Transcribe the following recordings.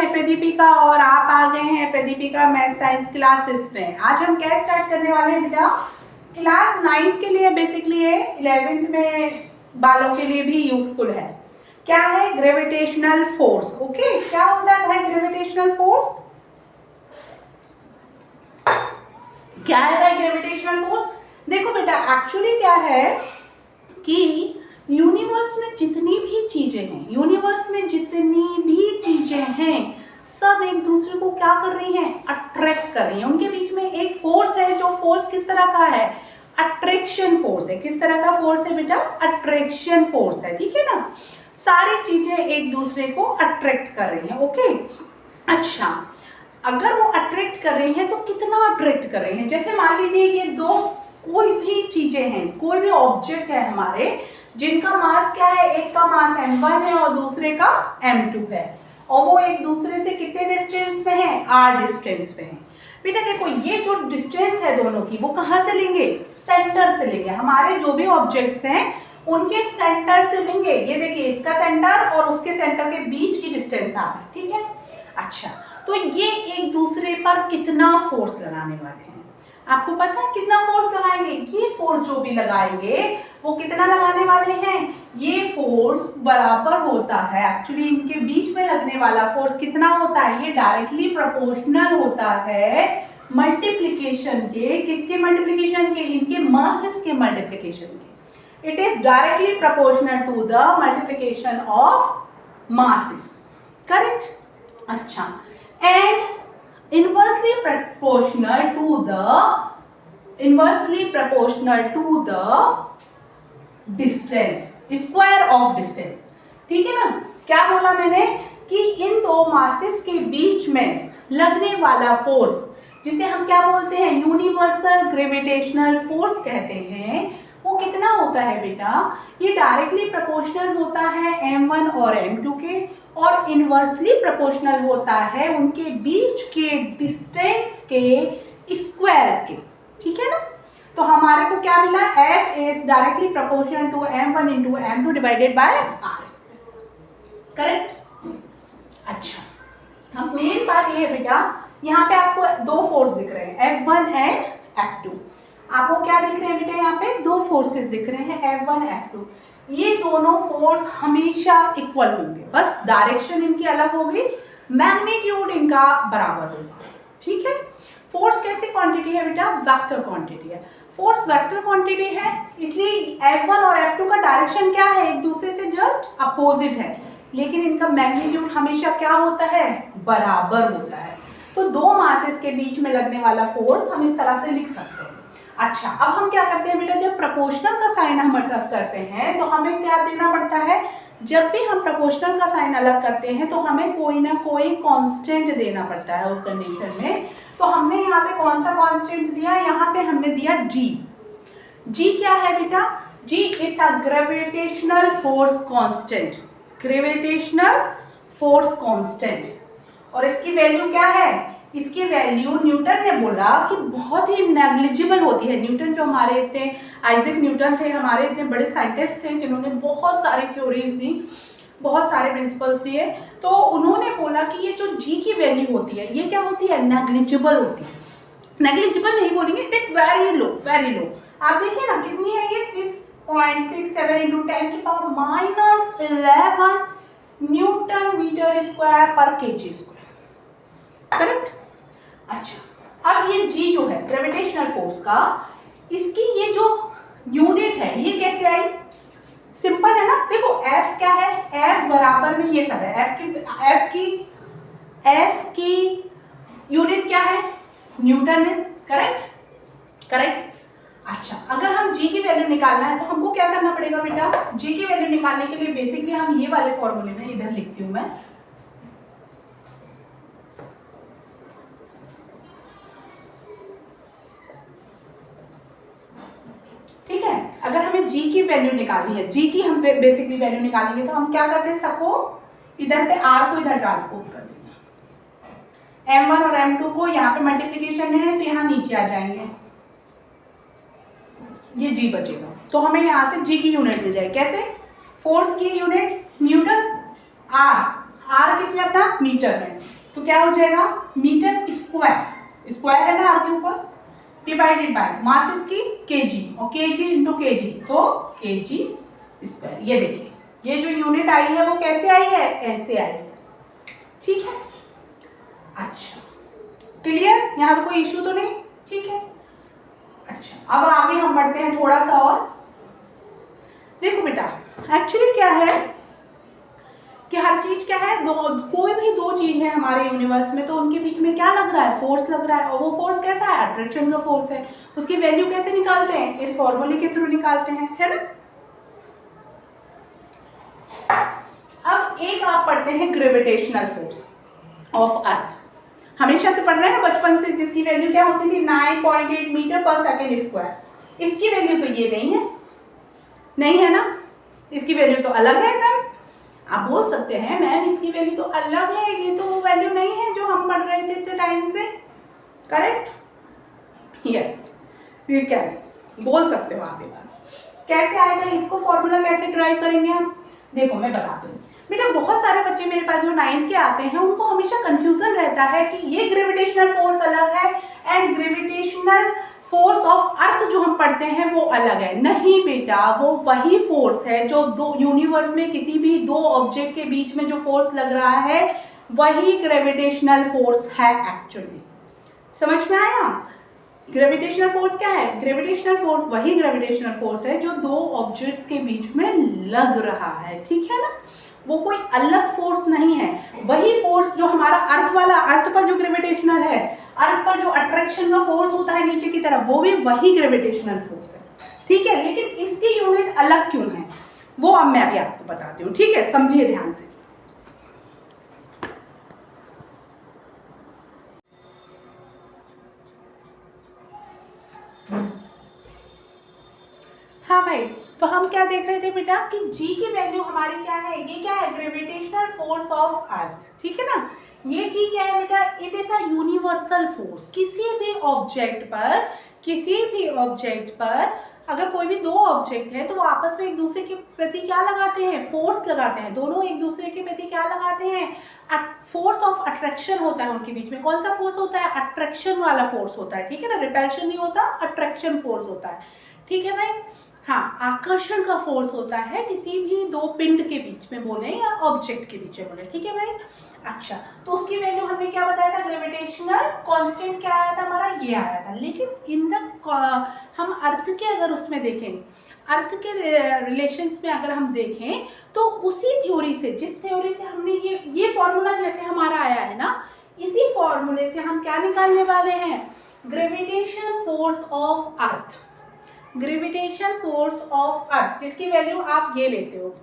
है प्रदीपिका और आप आ गए हैं प्रदीपिका मैथ साइंस क्लासेस में। आज हम क्या स्टार्ट करने वाले हैं बेटा? क्लास 9th के लिए बेसिकली है, 11th में बालों के लिए भी यूजफुल है। क्या है? Gravitational force. ओके, क्या होता है भाई ग्रेविटेशनल फोर्स? क्या है भाई ग्रेविटेशनल फोर्स? देखो बेटा, एक्चुअली क्या है कि यूनिवर्स में जितनी भी चीजें हैं सब एक दूसरे को क्या कर रही हैं? अट्रैक्ट कर रही हैं। उनके बीच में एक फोर्स है, जो फोर्स किस तरह का है? अट्रैक्शन फोर्स है। किस तरह का फोर्स है बेटा? अट्रैक्शन फोर्स है। ठीक है ना? सारी चीजें एक दूसरे को अट्रैक्ट कर रही हैं। ओके, अच्छा, अगर वो अट्रैक्ट कर रही हैं तो कितना अट्रैक्ट कर रही हैं? जैसे मान लीजिए ये दो कोई भी चीजें हैं, कोई भी ऑब्जेक्ट है हमारे, जिनका मास क्या है? एक का मास m1 है और दूसरे का m2 है, और वो एक दूसरे से कितने डिस्टेंस में है? r डिस्टेंस पे है। बेटा देखो, ये जो डिस्टेंस है दोनों की, वो कहाँ से लेंगे? सेंटर से लेंगे। हमारे जो भी ऑब्जेक्ट्स हैं उनके सेंटर से लेंगे। ये देखिए, इसका सेंटर और उसके सेंटर के बीच की डिस्टेंस आ रही है। ठीक है, अच्छा, तो ये एक दूसरे पर कितना फोर्स लगाने वाले हैं? आपको पता है कितना फोर्स लगाएंगे? ये फोर्स जो भी लगाएंगे वो कितना लगाने वाले हैं? ये फोर्स बराबर होता है, एक्चुअली इनके बीच में लगने वाला फोर्स कितना होता है? ये डायरेक्टली प्रोपोर्शनल होता है मल्टीप्लिकेशन के। किसके मल्टीप्लिकेशन के? इनके मासेस के मल्टीप्लिकेशन के। It is directly proportional to the multiplication of masses. Correct? अच्छा, and inversely proportional to the distance, square of distance। ठीक है ना? क्या बोला मैंने कि इन दो मासेस के बीच में लगने वाला फोर्स, जिसे हम क्या बोलते हैं? यूनिवर्सल ग्रेविटेशनल फोर्स कहते हैं, वो कितना होता है बेटा? ये डायरेक्टली प्रोपोर्शनल होता है m1 और m2 के, और इनवर्सली प्रोपोर्शनल होता है उनके बीच के डिस्टेंस के स्क्वायर के। ठीक है ना? तो हमारे को क्या मिला? F is directly proportional to m1 into m2 divided by r square. Correct? अच्छा, अब मेन बात ये है बेटा, यहाँ पे आपको दो फोर्स दिख रहे हैं, F1 एंड F2। आपको क्या दिख रहे हैं बेटा? यहाँ पे दो फोर्सेस दिख रहे हैं, F1 F2। ये दोनों फोर्स हमेशा इक्वल होंगे, बस डायरेक्शन इनकी अलग होगी, मैग्नीट्यूड इनका बराबर होगा। ठीक है? फोर्स कैसी क्वांटिटी है बेटा? वेक्टर क्वांटिटी है। फोर्स वेक्टर क्वांटिटी है, इसलिए F1 और F2 का डायरेक्शन क्या है? एक दूसरे से जस्ट अपोजिट है, लेकिन इनका मैग्नीट्यूड हमेशा क्या होता है? बराबर होता है। तो दो मासेस के बीच में लगने वाला फोर्स हम इस तरह से लिख सकते हैं। अच्छा, अब हम क्या करते हैं बेटा? जब प्रोपोर्शनल का साइन हम अलग करते हैं तो हमें क्या देना पड़ता है? जब भी हम प्रोपोर्शनल का साइन अलग करते हैं तो हमें कोई ना कोई कांस्टेंट देना पड़ता है उस कंडीशन में। तो हमने यहाँ पे कौन सा कांस्टेंट दिया? यहाँ पे हमने दिया G। G क्या है बेटा? G is a gravitational force constant. Gravitational force constant, और इसकी वैल्यू क्या है? इसकी वैल्यू न्यूटन ने बोला कि बहुत ही नेग्लिजिबल होती है। न्यूटन जो हमारे इतने, आइजैक न्यूटन थे हमारे, इतने बड़े साइंटिस्ट थे जिन्होंने बहुत सारी थ्योरीज दी, बहुत सारे प्रिंसिपल्स दिए। तो उन्होंने बोला कि ये जो जी की वैल्यू होती है, ये क्या होती है? नेग्लिजिबल होती है। नेग्लिजिबल नहीं बोलेंगे, it is very low, very low. आप देखिए ना, कितनी है ये? 6.67 इंटू 10 की पावर -11 न्यूटन मीटर स्क्वायर पर केजी स्क्वायर। करेक्ट? अच्छा, अब ये G जो है ग्रेविटेशनल फोर्स का, इसकी ये जो यूनिट है ये कैसे आई? सिंपल है ना? देखो, F क्या है? F बराबर में ये सब है। F की यूनिट क्या है? न्यूटन है। करेक्ट? करेक्ट। अच्छा, अगर हम G की वैल्यू निकालना है तो हमको क्या करना पड़ेगा बेटा? G की वैल्यू निकालने के लिए बेसिकली हम ये वाले फॉर्मूले में इधर लिखती हूँ मैं। ठीक है, अगर हमें G की वैल्यू निकालनी है, G की हम बेसिकली वैल्यू निकालेंगे तो हम क्या करते हैं? सबको इधर पे R को इधर ट्रांसपोज कर देंगे। M1 और M2 को यहाँ पे मल्टीप्लीकेशन है तो यहाँ नीचे आ जाएंगे, ये G बचेगा। तो हमें यहाँ से G की यूनिट मिल जाएगी। कैसे? फोर्स की यूनिट न्यूटन, R आर किसमें अपना मीटर में, तो क्या हो जाएगा मीटर स्क्वायर, स्क्वायर है ना आर के ऊपर, डिवाइडेड बाय मास इसकी केजी और केजी इंटू केजी तो केजी स्क्वायर। ये देखिए ये जो यूनिट आई है वो कैसे आई है, ऐसे आई है, ठीक है। अच्छा क्लियर, यहाँ तो कोई इश्यू तो नहीं, ठीक है। अच्छा अब आगे हम बढ़ते हैं थोड़ा सा और। देखो बेटा एक्चुअली क्या है कि हर चीज क्या है, कोई भी दो चीज है हमारे यूनिवर्स में तो उनके बीच में क्या लग रहा है, फोर्स लग रहा है। और वो फोर्स कैसा है, अट्रैक्शन का फोर्स है। उसकी वैल्यू कैसे निकालते हैं, इस फॉर्मूले के थ्रू निकालते हैं, है ना। अब एक आप पढ़ते हैं ग्रेविटेशनल फोर्स ऑफ अर्थ, हमेशा से पढ़ रहे हैं बचपन से, जिसकी वैल्यू क्या होती थी 9.8 मीटर पर सेकेंड स्क्वायर। इसकी वैल्यू तो ये नहीं है, नहीं है ना, इसकी वैल्यू तो अलग है मैम। आप बोल सकते हैं मैम इसकी वैल्यू तो अलग है, ये तो वो वैल्यू नहीं है जो हम पढ़ रहे थे इतने टाइम से, करेक्ट, यस यू कैन बोल सकते हो आप ये बात। कैसे आएगा, इसको फॉर्मूला कैसे ड्राइव करेंगे हम, देखो मैं बताती हूँ बेटा। बहुत सारे बच्चे मेरे पास जो 9th के आते हैं उनको हमेशा कंफ्यूजन रहता है कि ये ग्रेविटेशनल फोर्स अलग है and gravitational force of earth जो हम पढ़ते हैं वो अलग है। नहीं बेटा, वो वही फोर्स है जो दो यूनिवर्स में किसी भी दो ऑब्जेक्ट के बीच में जो फोर्स लग रहा है वही ग्रेविटेशनल फोर्स है एक्चुअली। समझ में आया, ग्रेविटेशनल फोर्स क्या है, ग्रेविटेशनल फोर्स वही ग्रेविटेशनल फोर्स है जो दो ऑब्जेक्ट्स के बीच में लग रहा है, ठीक है ना। वो कोई अलग फोर्स नहीं है, वही फोर्स जो हमारा अर्थ वाला, अर्थ पर जो ग्रेविटेशनल है, अर्थ पर जो अट्रैक्शन का फोर्स होता है नीचे की तरफ, वो भी वही ग्रेविटेशनल फोर्स है, ठीक है। लेकिन इसकी यूनिट अलग क्यों है वो अब मैं अभी आपको बताती हूँ, ठीक है, समझिए ध्यान से। हाँ भाई, तो हम क्या देख रहे थे बेटा कि G की वैल्यू हमारी क्या है, ये क्या है, ग्रेविटेशनल फोर्स ऑफ अर्थ, ठीक है ना। ये G क्या है बेटा, it is a universal force. किसी भी ऑब्जेक्ट पर अगर कोई भी दो ऑब्जेक्ट है तो वो आपस में एक दूसरे के प्रति क्या लगाते हैं, फोर्स लगाते हैं। दोनों एक दूसरे के प्रति क्या लगाते हैं, फोर्स ऑफ अट्रैक्शन होता है उनके बीच में। कौन सा फोर्स होता है, अट्रैक्शन वाला फोर्स होता है, ठीक है ना। रिपल्शन नहीं होता, अट्रैक्शन फोर्स होता है, ठीक है भाई। हाँ, आकर्षण का फोर्स होता है किसी भी दो पिंड के बीच में बोले या ऑब्जेक्ट के बीच में बोले, ठीक है भाई। अच्छा, तो उसकी वैल्यू हमने क्या बताया था, ग्रेविटेशनल कांस्टेंट क्या आया था हमारा, ये आया था। लेकिन इन द हम अर्थ के अगर उसमें देखें, अर्थ के रिलेशंस में अगर हम देखें तो उसी थ्योरी से, जिस थ्योरी से हमने ये फॉर्मूला जैसे हमारा आया है ना, इसी फॉर्मूले से हम क्या निकालने वाले हैं, gravitation force of earth. Gravitation force of earth जिसकी वैल्यू आप ये लेते हो,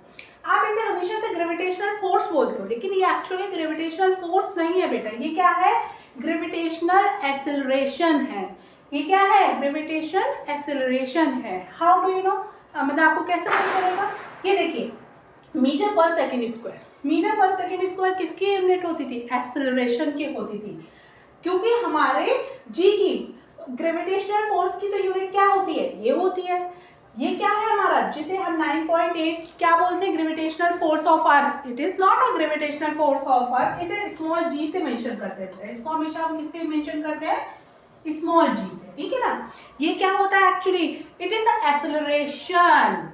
आप इसे हमेशा से ग्रेविटेशनल फोर्स बोलते हो, लेकिन ये एक्चुअली ग्रेविटेशनल फोर्स नहीं है बेटा। ये क्या है, ग्रेविटेशनल एक्सेलरेशन है। ये क्या है, ग्रेविटेशन एक्सेलरेशन है। हाउ डू यू नो, मतलब आपको कैसे पता चलेगा, ये देखिए metre per second square, metre per second square किसकी यूनिट होती थी, एक्सेलरेशन की होती थी। क्योंकि हमारे जी की ग्रेविटेशनल फोर्स की तो यूनिट क्या होती है, ये होती है। ये क्या है हमारा, जिसे हम 9.8 क्या बोलते हैं, gravitational force of earth. It is not a gravitational force of earth, इसे स्मॉल जी से मेंशन करते हैं। इसको हमेशा हम किससे मेंशन करते हैं, स्मॉल जी से, ठीक है ना। ये क्या होता है actually, it is a acceleration,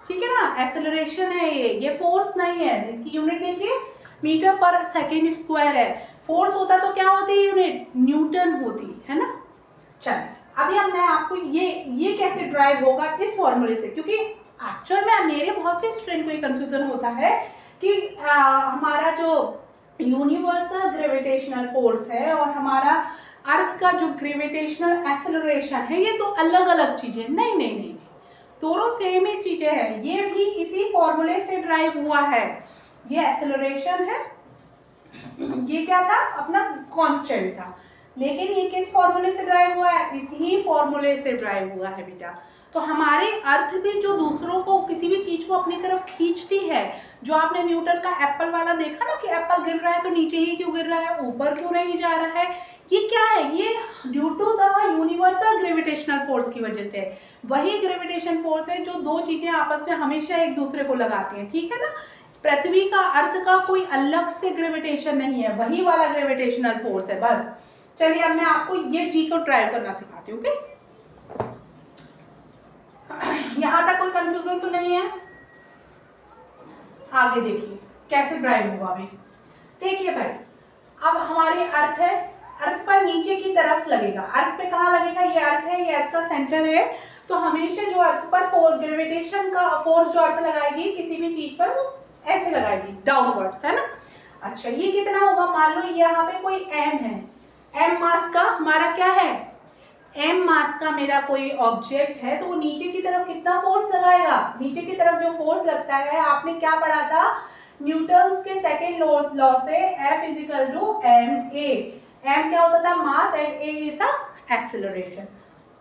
ठीक है ना, एक्सेलरेशन है ये फोर्स नहीं है। इसकी यूनिट देखिए मीटर पर सेकेंड स्क्वायर है। फोर्स होता तो क्या होती है यूनिट, न्यूटन होती है ना। चलिए अभी अब मैं आपको ये कैसे ड्राइव होगा इस फॉर्मूले से, क्योंकि एक्चुअल में मेरे बहुत से स्टूडेंट को ये कंफ्यूजन होता है कि हमारा जो यूनिवर्सल ग्रेविटेशनल फोर्स है और हमारा अर्थ का जो ग्रेविटेशनल एक्सेलरेशन है ये तो अलग अलग चीजें। नहीं नहीं नहीं, दोनों सेम ही चीजें हैं। ये भी इसी फॉर्मूले से ड्राइव हुआ है। ये एक्सेलरेशन है, ये क्या था अपना कांस्टेंट था, लेकिन ये किस फॉर्मूले से ड्राइव हुआ है, इसी फॉर्मूले से ड्राइव हुआ है बेटा। तो हमारे अर्थ भी जो दूसरों को, किसी भी चीज को अपनी तरफ खींचती है, जो आपने न्यूटन का एप्पल वाला देखा ना कि एप्पल गिर रहा है तो नीचे ही क्यों गिर रहा है, ऊपर क्यों नहीं जा रहा है, ये क्या है, ये due to the universal gravitational force की वजह से। वही ग्रेविटेशन फोर्स है जो दो चीजें आपस में हमेशा एक दूसरे को लगाती हैं, ठीक है ना। पृथ्वी का अर्थ का कोई अलग से ग्रेविटेशन नहीं है, वही वाला ग्रेविटेशनल फोर्स है बस। चलिए अब मैं आपको ये जी को ड्राइव करना सिखाती हूँ। ओके, यहां तक कोई कंफ्यूजन तो नहीं है? आगे देखिए कैसे ड्राइव होगा अभी। देखिए भाई, अब हमारे अर्थ है, अर्थ पर नीचे की तरफ लगेगा। अर्थ पे कहाँ लगेगा? ये अर्थ है, ये अर्थ का सेंटर है, तो हमेशा जो अर्थ पर फोर्स, ग्रेविटेशन का फोर्स जो अर्थ लगाएगी किसी भी चीज पर, वो ऐसे लगाएगी डाउनवर्ड्स, है ना। अच्छा, ये कितना होगा? मान लो यहाँ पे कोई एम है, एम मास का हमारा क्या है, एम मास का मेरा कोई ऑब्जेक्ट है, तो वो नीचे की तरफ कितना फोर्स लगाएगा? नीचे की तरफ जो फोर्स लगता है, आपने क्या पढ़ा था न्यूटन्स के सेकेंड लॉ से, F is equal to M A. M क्या होता था? Mass, and A is acceleration.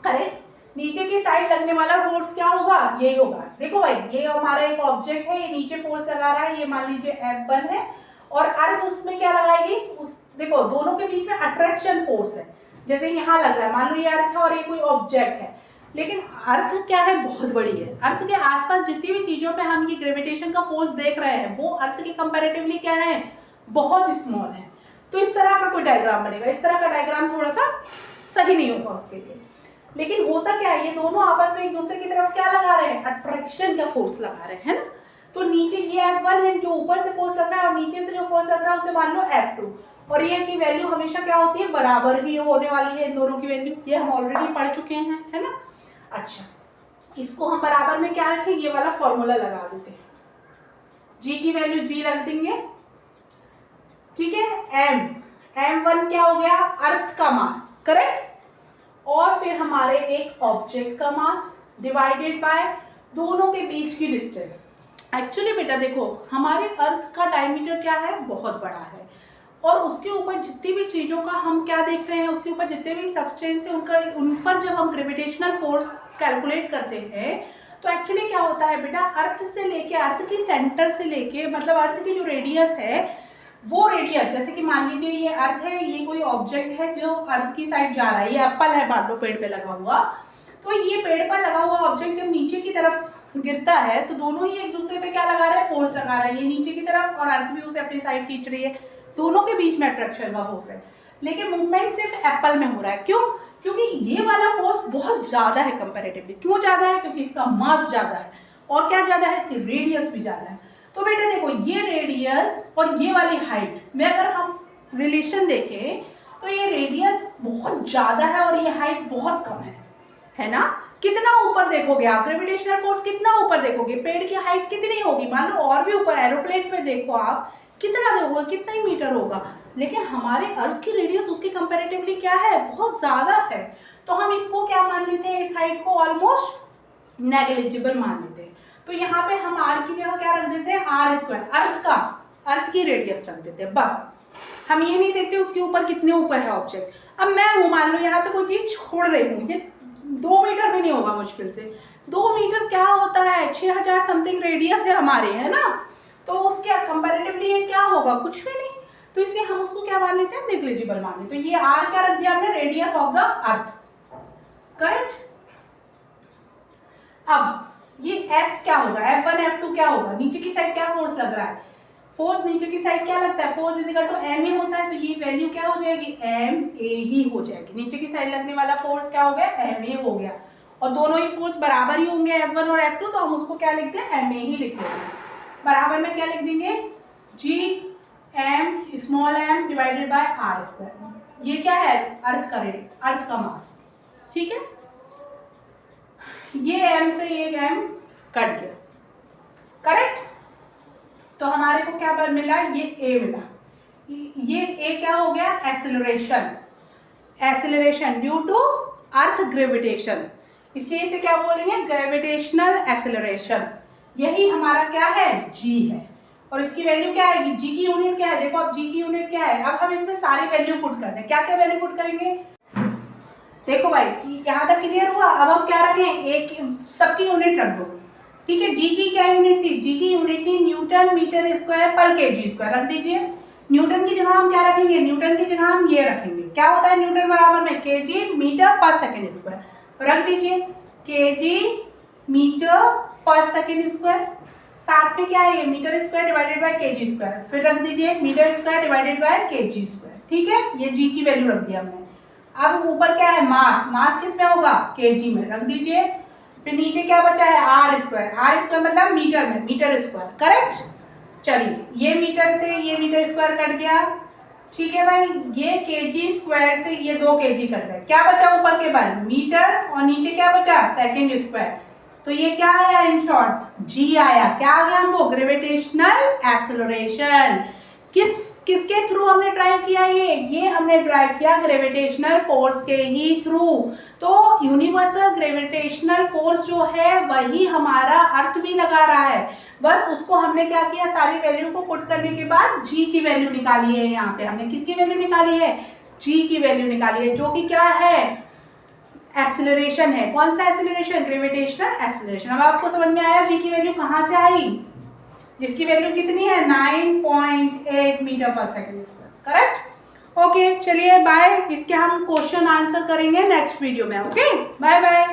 Correct. नीचे की साइड लगने वाला फोर्स क्या होगा? यही होगा। देखो भाई, ये हमारा एक ऑब्जेक्ट है, ये नीचे फोर्स लगा रहा है, ये मान लीजिए F1 है, और अर्थ उसमें क्या लगाएगी? उस देखो दोनों के बीच में अट्रैक्शन फोर्स है, जैसे यहाँ लग रहा है, मान लो ये अर्थ है और ये कोई ऑब्जेक्ट है, लेकिन अर्थ क्या है? बहुत बड़ी है। अर्थ के आसपास जितनी भी चीजों पे हम ये ग्रेविटेशन का फोर्स देख रहे हैं, वो अर्थ के कंपैरेटिवली क्या है? बहुत स्मॉल है। तो इस तरह का कोई डायग्राम बनेगा। इस तरह का डायग्राम थोड़ा सा सही नहीं होगा उसके लिए। लेकिन होता क्या है, ये दोनों आपस में एक दूसरे की तरफ क्या लगा रहे हैं? अट्रैक्शन का फोर्स लगा रहे हैं, है ना। तो नीचे ये F1 है जो ऊपर से फोर्स लग रहा है, और नीचे से जो फोर्स लग रहा है उसे मान लो F2, और ये की वैल्यू हमेशा क्या होती है? बराबर ही होने वाली है इन दोनों की वैल्यू। ये हम ऑलरेडी पढ़ चुके हैं, है ना। अच्छा, इसको हम बराबर में क्या रखें? ये वाला फॉर्मूला लगा देते हैं। जी की वैल्यू जी रख देंगे, ठीक है। M1 क्या हो गया? अर्थ का मास, करेक्ट। और फिर हमारे एक ऑब्जेक्ट का मास डिवाइडेड बाय दोनों के बीच की डिस्टेंस। एक्चुअली बेटा देखो, हमारे अर्थ का डायमीटर क्या है? बहुत बड़ा है, और उसके ऊपर जितनी भी चीजों का हम क्या देख रहे हैं, उसके ऊपर जितने भी सब्सटेंस है उन पर जब हम ग्रेविटेशनल फोर्स कैलकुलेट करते हैं, तो एक्चुअली क्या होता है बेटा, अर्थ से लेके, अर्थ की सेंटर से लेके, मतलब अर्थ की जो रेडियस है, वो रेडियस, जैसे कि मान लीजिए ये अर्थ है, ये कोई ऑब्जेक्ट है जो अर्थ की साइड जा रहा है, ये एप्पल है मान लो पेड़ पे लगा हुआ, तो ये पेड़ पर लगा हुआ ऑब्जेक्ट जब नीचे की तरफ गिरता है, तो दोनों ही एक दूसरे पे क्या लगा रहे हैं? फोर्स लगा रहा है, ये नीचे की तरफ और अर्थ भी उसे अपनी साइड खींच रही है, दोनों के बीच में अट्रैक्शन का फोर्स है। लेकिन मूवमेंट सिर्फ एप्पल में हो रहा है, क्यों? क्योंकि ये वाला फोर्स बहुत ज्यादा है कंपैरेटिवली। क्यों ज्यादा है? क्योंकि इसका मास ज्यादा है, और क्या ज्यादा है? इसकी रेडियस भी ज्यादा है। तो बेटा देखो, ये रेडियस और ये वाली हाइट में अगर हम रिलेशन देखें, तो ये रेडियस बहुत ज्यादा है और ये हाइट बहुत कम है ना। कितना ऊपर देखोगे आप, ग्रेविटेशनल फोर्स कितना ऊपर देखोगे, पेड़ की हाइट कितनी होगी, मान लो और भी ऊपर, एरोप्लेन पे देखो आप, कितना देखोगे, कितना ही मीटर होगा। लेकिन हमारे अर्थ की रेडियस उसके कंपैरेटिवली क्या है? बहुत ज्यादा है। तो हम इसको क्या मान लेते हैं? इस हाइट को ऑलमोस्ट नेग्लिजिबल मान लेते हैं। तो यहाँ पे हम आर की जगह क्या रख देते हैं? आर स्क्वायर, अर्थ की रेडियस रख देते हैं बस। हम ये नहीं देखते उसके ऊपर कितने ऊपर है ऑब्जेक्ट। अब मैं हूँ, मान लो यहाँ से कोई चीज छोड़ रही हूँ, ये 2 मीटर भी नहीं होगा मुश्किल से। 2 मीटर क्या होता है? 6000 समथिंग रेडियस है हमारे, है ना। तो उसके कंपैरेटिवली ये क्या होगा? कुछ भी नहीं। तो इसलिए हम उसको क्या मान लेते हैं? नेग्लिजिबल मान लेते हैं। तो ये आर क्या रख दिया हमने? Radius of the earth, correct. अब ये F क्या होगा? F1 F2 क्या होगा? नीचे की साइड क्या फोर्स लग रहा है? फोर्स नीचे की साइड क्या लगता है? Force is equal to M A होता है, तो ये वैल्यू क्या हो जाएगी? एम ए ही हो जाएगी। नीचे की साइड लगने वाला फोर्स क्या हो गया? एम ए हो गया। और दोनों ही फोर्स बराबर ही होंगे, F1 और F2, तो हम उसको क्या लिखते हैं? एम ए ही लिख लेंगे। बराबर में क्या लिख देंगे? G M small M divided by R square. ये क्या है? अर्थ का रेडियस, अर्थ का मास, ठीक है। ये एम से ये एम कट गया, करेक्ट। तो हमारे को क्या मिला? ये ए मिला। ये ए क्या हो गया? Acceleration, acceleration due to earth gravitation, इसलिए इसे क्या बोलेंगे? Gravitational acceleration. यही हमारा क्या है? जी है। और इसकी वैल्यू क्या आएगी? जी की यूनिट क्या है? देखो अब जी की यूनिट क्या है। अब हम इसमें सारी वैल्यू पुट करते हैं। क्या क्या वैल्यू पुट करेंगे? देखो भाई, यहाँ तक क्लियर हुआ। अब हम क्या रखें? एक सबकी यूनिट रख दो, ठीक है। जी की क्या यूनिट थी? जी की यूनिट थी न्यूटन मीटर स्क्वायर पर केजी स्क्वायर, रख दीजिए। न्यूटन की जगह हम क्या रखेंगे? न्यूटन की जगह हम ये रखेंगे। क्या होता है न्यूटन बराबर में? Kg metre per second square, रख दीजिए kg metre per second square. साथ में क्या है? ये metre square divided by kg square, फिर रख दीजिए metre square divided by kg square, ठीक है, ये g की वैल्यू रख दिया हमने। अब ऊपर क्या है मास, मास किस में होगा kg में, रख दीजिए। फिर नीचे क्या बचा है r स्क्वायर, r स्क्वायर मतलब मीटर में, मीटर स्क्वायर, करेक्ट। चलिए ये मीटर से ये मीटर स्क्वायर कट गया, ठीक है भाई, ये kg स्क्वायर से ये 2 kg कट गए, क्या बचा ऊपर के बल मीटर और नीचे क्या बचा सेकंड स्क्वायर, तो ये क्या आया इन शॉर्ट g आया। क्या आ गया हमको ग्रेविटेशनल एक्सेलरेशन। किसके थ्रू हमने ड्राइव किया, ये हमने ड्राइव किया ग्रेविटेशनल फोर्स के ही थ्रू। तो यूनिवर्सल ग्रेविटेशनल फोर्स जो है वही हमारा अर्थ भी लगा रहा है, बस उसको हमने क्या किया सारी वैल्यू को पुट करने के बाद g की वैल्यू निकाली है। यहाँ पे हमने किसकी वैल्यू निकाली है, g की वैल्यू निकाली है, जो कि क्या है एक्सेलरेशन है। कौन सा एक्सेलरेशन, ग्रेविटेशनल एक्सेलरेशन। अब आपको समझ में आया g की वैल्यू कहाँ से आई, जिसकी वैल्यू कितनी है 9.8 metre per second square, correct. Okay चलिए बाय, इसके हम क्वेश्चन आंसर करेंगे नेक्स्ट वीडियो में। Okay bye bye.